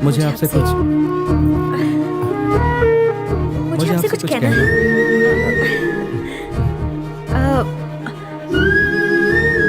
मुझे आपसे कुछ कहना है।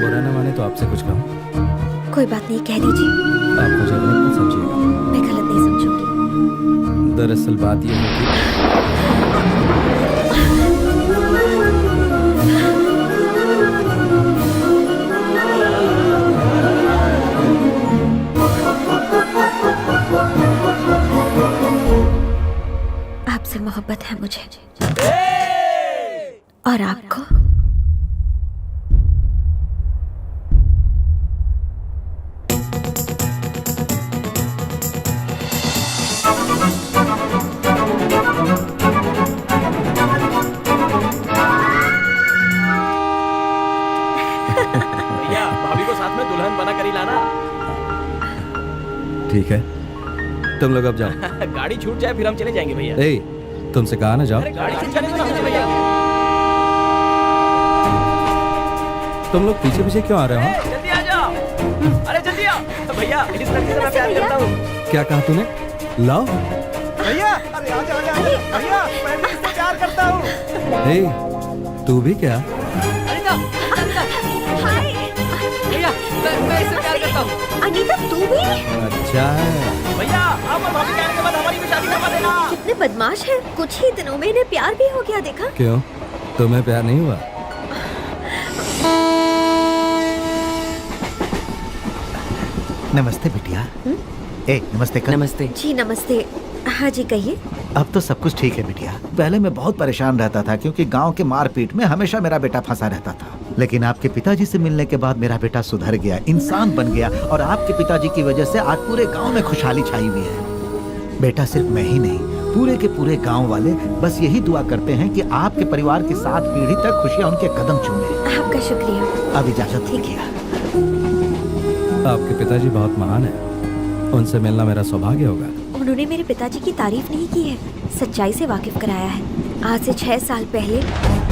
बुरा ना माने तो आपसे कुछ कहूँ? कोई बात नहीं, कह दीजिए। आप मुझे गलत मत समझिएगा। मैं गलत नहीं समझूंगी। दरअसल बात ये है कि आपसे मोहब्बत है मुझे। और आपको? भैया, भाभी को साथ में दुल्हन बना कर ही लाना। ठीक है, तुम लोग अब जाओ। गाड़ी छूट जाए फिर हम चले जाएंगे भैया। ए, तुमसे कहा ना जाओ। अरे गाड़ी छूट जाने तो हम चले जाएंगे। तुम लोग पीछे पीछे क्यों आ रहे हो? जल्दी आ जाओ। अरे जल्दी आओ भैया, इस लड़के से मैं प्यार करता हूँ। क्या कहा तूने? लाओ। भैया, अरे आजा आजा भैया, मैं भी इससे प्यार करता हूँ। ए, तू भी क्या? अनीता, भैया, मैं इससे प्यार करता हूँ। अनीता, तू भी? अच्छा है। भैया, आप और भाभी के आने के बाद हमारी भी शादी करवा देना। कितने बदमाश है। कुछ ही दिनों में इन्हें प्यार भी हो गया, देखा? क्यों, तुम्हें प्यार नहीं हुआ? नमस्ते बिटिया। ए, नमस्ते कर। नमस्ते जी नमस्ते। हाँ जी, कहिए। अब तो सब कुछ ठीक है बिटिया। पहले मैं बहुत परेशान रहता था क्योंकि गांव के मारपीट में हमेशा मेरा बेटा फंसा रहता था, लेकिन आपके पिताजी से मिलने के बाद मेरा बेटा सुधर गया, इंसान बन गया और आपके पिताजी की वजह से आज पूरे गांव में खुशहाली छाई हुई है। बेटा, सिर्फ मैं ही नहीं, पूरे के पूरे गांव वाले बस यही दुआ करते हैं कि आपके परिवार की 7 पीढ़ी तक खुशियां उनके कदम चूमे। आपका शुक्रिया। अब इजाजत। ठीक है। आपके पिताजी बहुत महान हैं। उनसे मिलना मेरा सौभाग्य होगा। उन्होंने मेरे पिताजी की तारीफ नहीं की है, सच्चाई से वाकिफ कराया है। आज से 6 साल पहले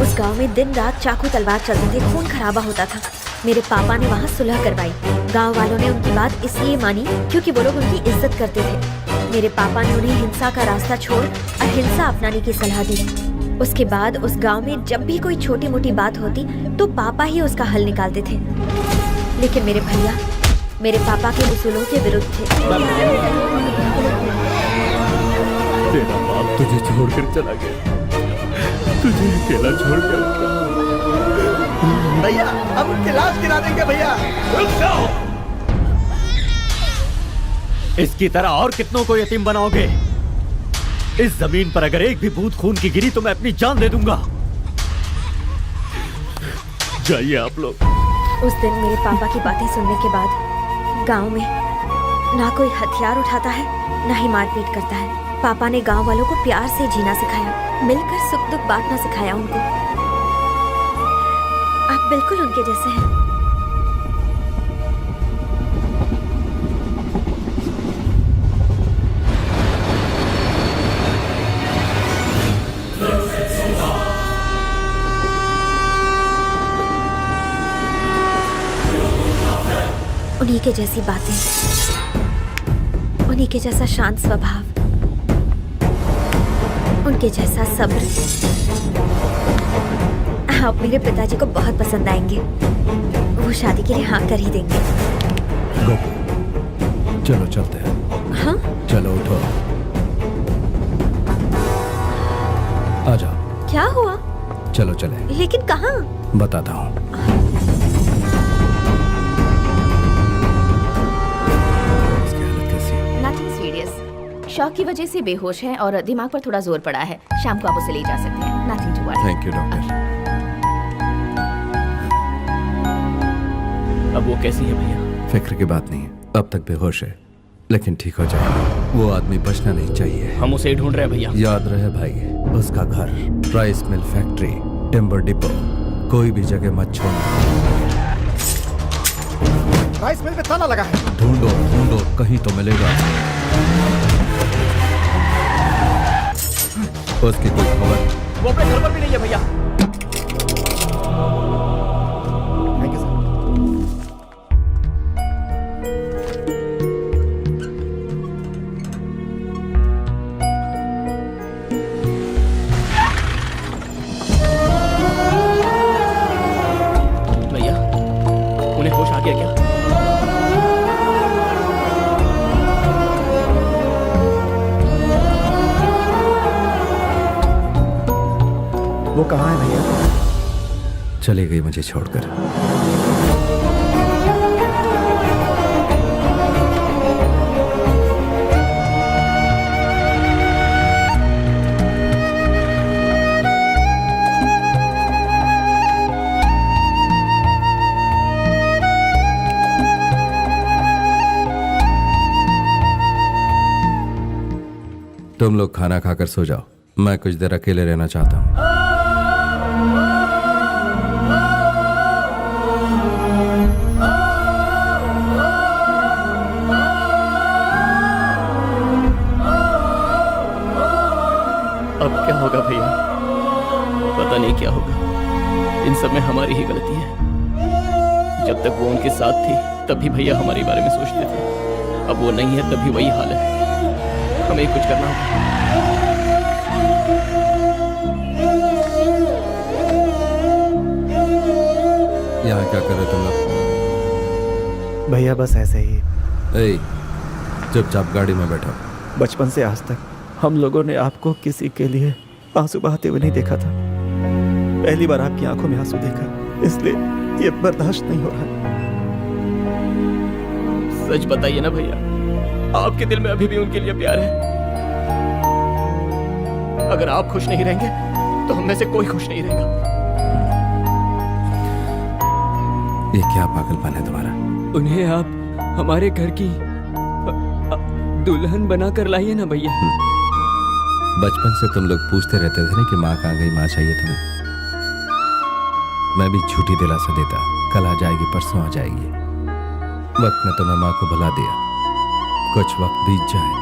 उस गांव में दिन रात चाकू तलवार चलते थे, खून खराबा होता था। मेरे पापा ने वहाँ सुलह करवाई। गांव वालों ने उनकी बात इसलिए मानी क्योंकि वो लोग उनकी इज्जत करते थे। मेरे पापा ने उन्हें हिंसा का रास्ता छोड़ अहिंसा अपनाने की सलाह दी। उसके बाद उस गांव में जब भी कोई छोटी मोटी बात होती तो पापा ही उसका हल निकालते थे। लेकिन मेरे भैया मेरे पापा के उसूलों के विरुद्ध थे। तेरा बाप तुझे छोड़कर चला गया, तुझे अकेला छोड़कर। भैया, अब उनकी लाश गिरा देंगे भैया। रुक जाओ। इसकी तरह और कितनों को यतीम बनाओगे? इस जमीन पर अगर एक भी बूंद खून की गिरी तो मैं अपनी जान दे दूंगा। जाइए आप लोग। उस दिन मेरे पापा की बातें सुनने के बाद गांव में ना कोई हथियार उठाता है, ना ही मारपीट करता है। पापा ने गांव वालों को प्यार से जीना सिखाया, मिलकर सुख दुख बांटना सिखाया उनको। आप बिल्कुल उनके जैसे हैं। उन्हीं के जैसी बातें, उन्हीं के जैसा शांत स्वभाव, उनके जैसा सब्र। आप मेरे पिताजी को बहुत पसंद आएंगे। वो शादी के लिए हाँ कर ही देंगे। गोपू, चलो चलते हैं। हाँ? चलो उठो, आ जाओ। क्या हुआ? चलो चले। लेकिन कहाँ? बताता हूँ। शॉक की वजह से बेहोश है और दिमाग पर थोड़ा जोर पड़ा है। शाम को आप उसे ले जा सकते हैं। Nothing to worry. Thank you doctor. अब वो कैसी है भैया? फिक्र की बात नहीं है, अब तक बेहोश है, लेकिन ठीक हो जाएगा। वो आदमी बचना नहीं चाहिए। हम उसे ही ढूंढ रहे हैं भैया। याद रहे भाई, उसका घर, rice mill factory, timber depot, कोई भी जगह मत छोड़ना। राइस मिल पे ताला लगा है। ढूंढो ढूंढो, कहीं तो मिलेगा। उसकी कोई खबर? वो अपने घर पर भी नहीं है भैया। Thank you sir. होश आ गया क्या? वो कहाँ है भैया? चली गई मुझे छोड़कर। तुम लोग खाना खाकर सो जाओ, मैं कुछ देर अकेले रहना चाहता हूँ। अब क्या होगा भैया? पता नहीं क्या होगा। इन सब में हमारी ही गलती है। जब तक वो उनके साथ थी तब भी भैया हमारे बारे में सोचते थे। अब वो नहीं है तब भी वही हाल है। हमें कुछ करना होगा। यहाँ क्या कर रहे तुम लोग? भैया बस ऐसे ही। ए, चुपचाप गाड़ी में बैठो। बचपन से आज तक हम लोगों ने आपको किसी के लिए आंसू बहाते हुए नहीं देखा था। पहली बार आपकी आंखों में आंसू देखा, इसलिए ये बर्दाश्त नहीं हो रहा। सच बताइए ना भैया, आपके दिल में अभी भी उनके लिए प्यार है? अगर आप खुश नहीं रहेंगे तो हम में से कोई खुश नहीं रहेगा। ये क्या पागलपन है तुम्हारा? उन्हें आप हमारे घर की दुल्हन बना कर लाइए ना भैया। बचपन से तुम लोग पूछते रहते थे ना कि माँ कहाँ गई, माँ चाहिए तुम्हें। मैं भी झूठी दिलासा देता, कल आ जाएगी, परसों आ जाएगी। वक्त में तुम्हें माँ को भुला दिया। कुछ वक्त बीत जाए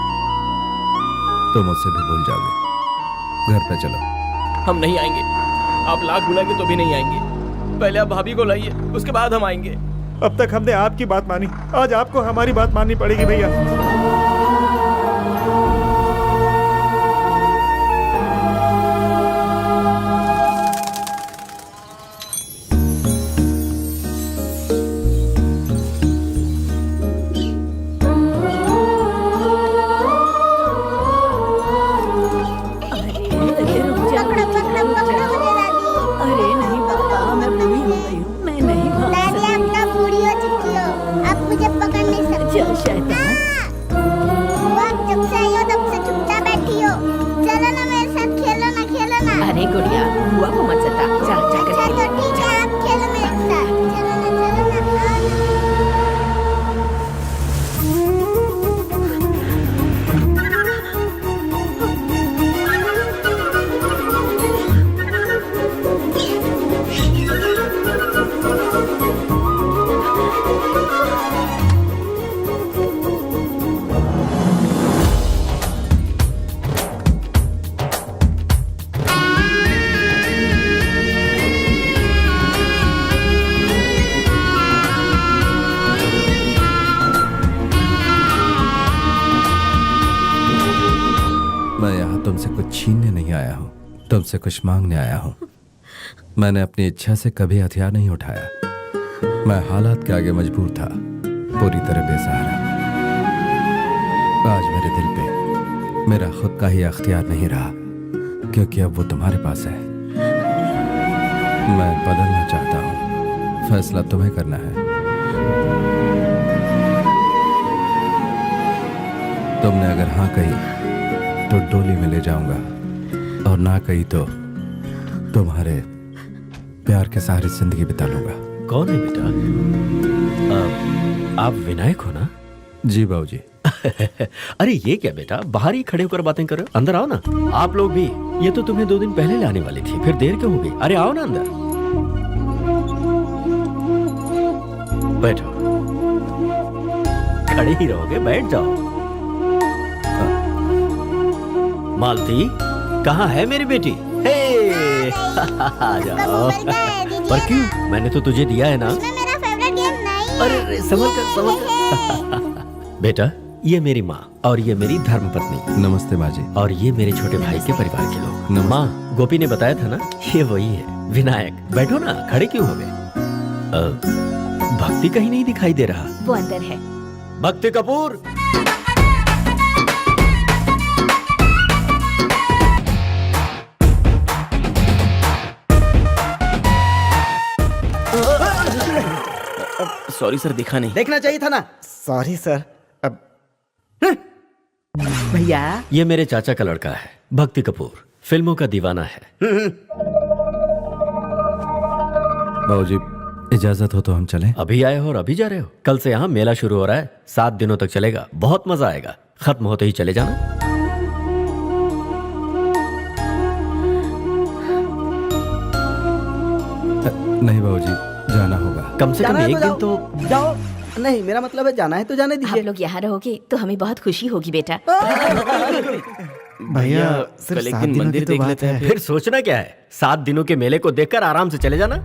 तो मुझसे भी भूल जाओगे। घर पे चलो। हम नहीं आएंगे। आप लाख बुलाएंगे तो भी नहीं आएंगे। पहले आप भाभी को लाइए, उसके बाद हम आएंगे। अब तक हमने आपकी बात मानी, आज आपको हमारी बात माननी पड़ेगी भैया। अरे गुड़िया, बुआ को मत सता। जा जाकर अच्छा तो ठीक है, आप खेलो मेरे साथ। चलो मैं यहाँ तुमसे कुछ छीनने नहीं आया हूँ, तुमसे कुछ मांगने आया हूँ। मैंने अपनी इच्छा से कभी हथियार नहीं उठाया। मैं हालात के आगे मजबूर था, पूरी तरह बेसहारा। आज मेरे दिल पे मेरा खुद का ही अख्तियार नहीं रहा, क्योंकि अब वो तुम्हारे पास है। मैं बदलना चाहता हूँ, फैसला तुम्हें करना है। तुमने अगर हाँ कही तो डोली में ले जाऊंगा, और ना कही तो तुम्हारे प्यार के सहारे जिंदगी बिता लूंगा। कौन है बेटा? आप विनायक हो ना? जी बाबूजी। अरे ये क्या बेटा, बाहर ही खड़े होकर बातें कर रहे हो? अंदर आओ ना। आप लोग भी। ये तो तुम्हें 2 दिन पहले लाने वाली थी, फिर देर क्यों हो गई? अरे आओ ना अंदर। बैठो। खड़े ही रहोगे? बैठ जाओ। मालती, कहाँ है मेरी बेटी? आ जाओ। पर क्यों? मैंने तो तुझे दिया है ना। इसमें मेरा फेवरेट गेम नहीं है। अरे संभल कर। बेटा, ये मेरी माँ और ये मेरी धर्मपत्नी। नमस्ते बाजी। और ये मेरे छोटे भाई के परिवार के लोग। नमस्ते। माँ, गोपी ने बताया था ना, ये वही है विनायक। बैठो ना, खड़े क्यों हो गए? भक्ति कहीं नहीं दिखाई दे रहा। वो अंदर है। भक्ति कपूर। सॉरी सर, दिखा नहीं। देखना चाहिए था ना। Sorry sir. अब भैया ये मेरे चाचा का लड़का है, भक्ति कपूर, फिल्मों का दीवाना है। बाबूजी इजाजत हो तो हम चलें? अभी आए हो और अभी जा रहे हो? कल से यहाँ मेला शुरू हो रहा है, 7 दिनों तक चलेगा, बहुत मजा आएगा। खत्म होते ही चले जाना। नहीं बाबूजी, जाना होगा। कम से कम जाना है एक दिन तो जाओ। नहीं, मेरा मतलब है जाना है तो जाने आप दीजिए। लोग यहाँ रहोगे तो हमें बहुत खुशी होगी बेटा। भैया सिर्फ कल एक 7 दिन दिनों की मंदिर तो देख बात लेते हैं है। फिर सोचना क्या है, 7 दिनों के मेले को देखकर आराम से चले जाना।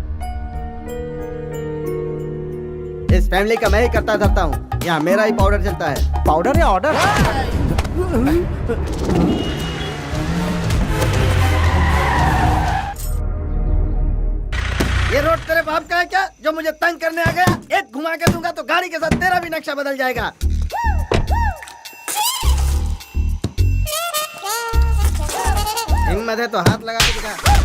इस फैमिली का मैं ही करता धरता हूँ, यहाँ मेरा ही पाउडर चलता है। पाउडर या ऑर्डर? ये रोड तेरे बाप का है क्या, जो मुझे तंग करने आ गया? एक घुमा के दूंगा तो गाड़ी के साथ तेरा भी नक्शा बदल जाएगा। हिम्मत है तो हाथ लगा के दिखा।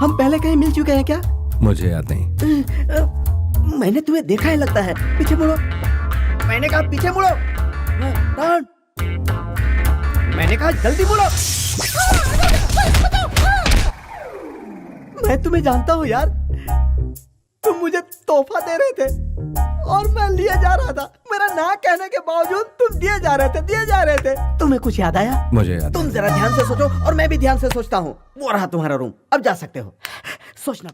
हम पहले कहीं मिल चुके हैं क्या? मुझे याद नहीं। मैंने तुम्हें देखा है लगता है। पीछे मुड़ो। मैंने कहा पीछे मुड़ो। टर्न। मैंने कहा जल्दी मुड़ो। मैं तुम्हें जानता हूँ यार, तुम मुझे तोहफा दे रहे थे और मैं लिए जा रहा था। मेरा ना कहने के बावजूद तुम दिए जा रहे थे। तुम्हें कुछ याद आया? मुझे याद तुम जरा ध्यान से सोचो और मैं भी ध्यान से सोचता हूँ। वो रहा तुम्हारा रूम, अब जा सकते हो। सोचना।